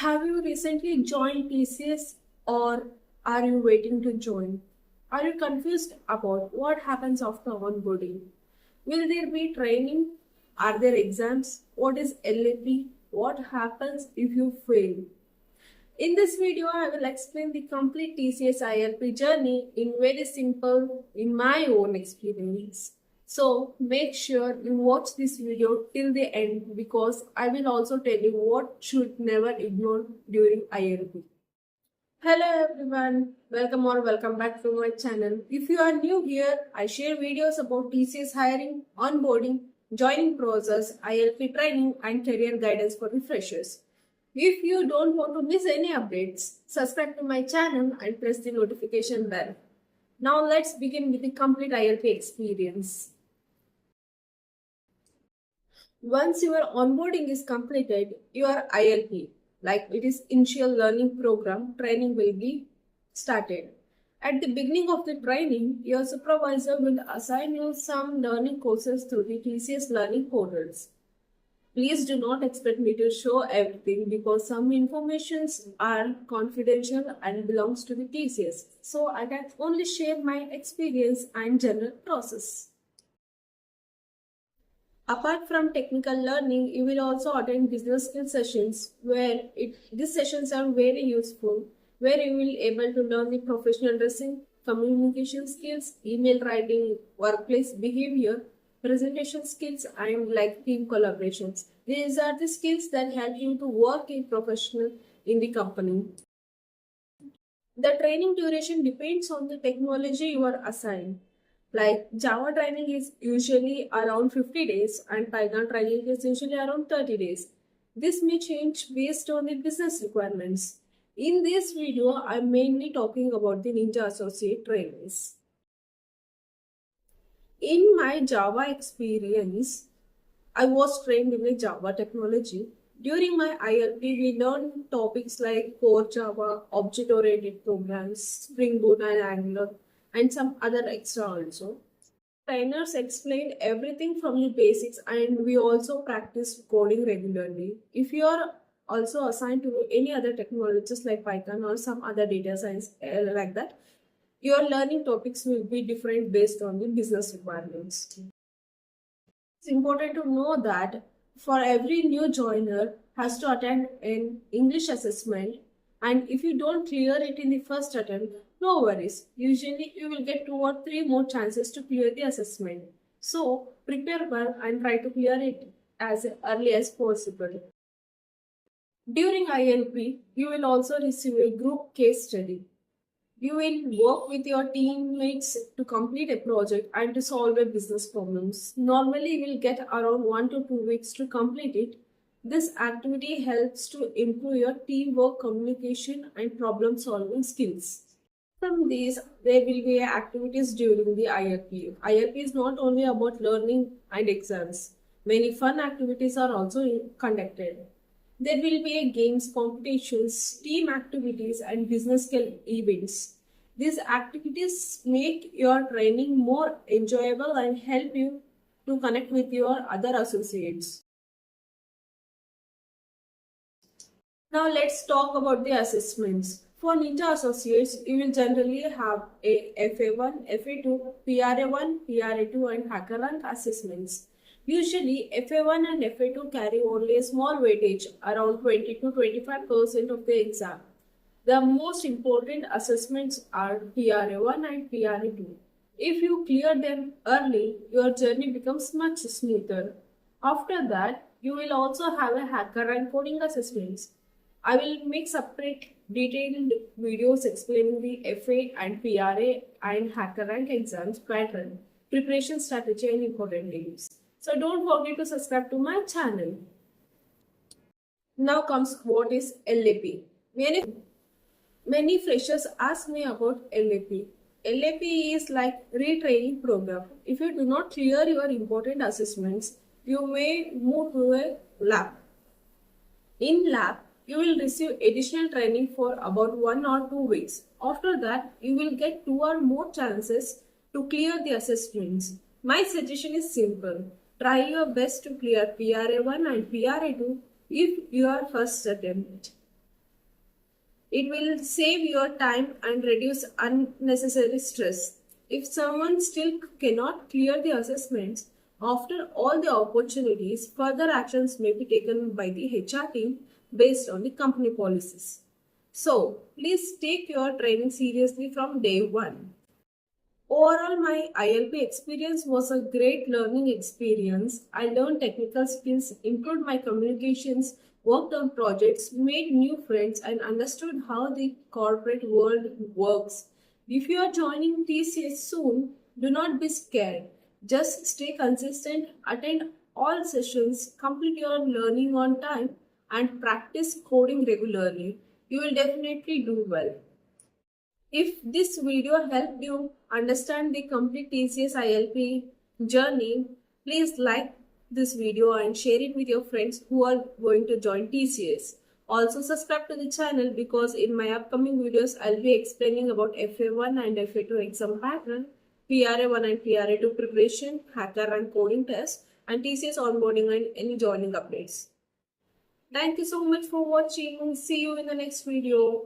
Have you recently joined TCS or are you waiting to join? Are you confused about what happens after onboarding? Will there be training? Are there exams? What is LAP? What happens if you fail? In this video, I will explain the complete TCS ILP journey in very simple, in my own experience. So make sure you watch this video till the end because I will also tell you what should never ignore during ILP. Hello everyone, welcome or welcome back to my channel. If you are new here, I share videos about TCS hiring, onboarding, joining process, ILP training and career guidance for the freshers. If you don't want to miss any updates, subscribe to my channel and press the notification bell. Now let's begin with the complete ILP experience. Once your onboarding is completed, your ILP, like it is initial learning program, training will be started. At the beginning of the training, your supervisor will assign you some learning courses through the TCS learning portals. Please do not expect me to show everything because some informations are confidential and belongs to the TCS. So I can only share my experience and general process. Apart from technical learning, you will also attend business skill sessions where these sessions are very useful, where you will able to learn the professional dressing, communication skills, email writing, workplace behavior, presentation skills, and like team collaborations. These are the skills that help you to work in professional in the company. The training duration depends on the technology you are assigned. Like Java training is usually around 50 days and Python training is usually around 30 days. This may change based on the business requirements. In this video, I'm mainly talking about the Ninja Associate trainings. In my Java experience, I was trained in the Java technology. During my ILP, we learned topics like core Java, object-oriented programs, Spring Boot and Angular, and some other extra also. Trainers explained everything from the basics and we also practice coding regularly. If you are also assigned to any other technologies like Python or some other data science like that, your learning topics will be different based on the business requirements. It's important to know that for every new joiner has to attend an English assessment, and if you don't clear it in the first attempt, no worries. Usually you will get 2 or 3 more chances to clear the assessment. So prepare well and try to clear it as early as possible. During ILP, you will also receive a group case study. You will work with your teammates to complete a project and to solve a business problems. Normally, you will get around 1 to 2 weeks to complete it. This activity helps to improve your teamwork, communication, and problem solving skills. From these, there will be activities during the ILP. ILP is not only about learning and exams. Many fun activities are also conducted. There will be games, competitions, team activities, and business skill events. These activities make your training more enjoyable and help you to connect with your other associates. Now let's talk about the assessments. For Ninja Associates, you will generally have a FA1, FA2, PRA1, PRA2 and HackerRank assessments. Usually, FA1 and FA2 carry only a small weightage, around 20 to 25% of the exam. The most important assessments are PRA1 and PRA2. If you clear them early, your journey becomes much smoother. After that, you will also have a HackerRank coding assessments. I will make separate detailed videos explaining the FA and PRA and HackerRank exams pattern, preparation strategy and important names. So don't forget to subscribe to my channel. Now comes what is LAP. Many freshers ask me about LAP. LAP is like retraining program. If you do not clear your important assessments, you may move to a lab. In lab, you will receive additional training for about 1 or 2 weeks. After that, you will get 2 or more chances to clear the assessments. My suggestion is simple. Try your best to clear PRA1 and PRA2 if your first attempt. It will save your time and reduce unnecessary stress. If someone still cannot clear the assessments after all the opportunities, further actions may be taken by the HR team based on the company policies. So, please take your training seriously from day one. Overall, my ILP experience was a great learning experience. I learned technical skills, improved my communications, worked on projects, made new friends, and understood how the corporate world works. If you are joining TCS soon, do not be scared. Just stay consistent, attend all sessions, complete your learning on time, and practice coding regularly. You will definitely do well. If this video helped you understand the complete TCS ILP journey, please like this video and share it with your friends who are going to join TCS. Also subscribe to the channel because in my upcoming videos I'll be explaining about FA1 and FA2 exam pattern, PRA1 and PRA2 preparation, hacker and coding test, and TCS onboarding and any joining updates. Thank you so much for watching. See you in the next video.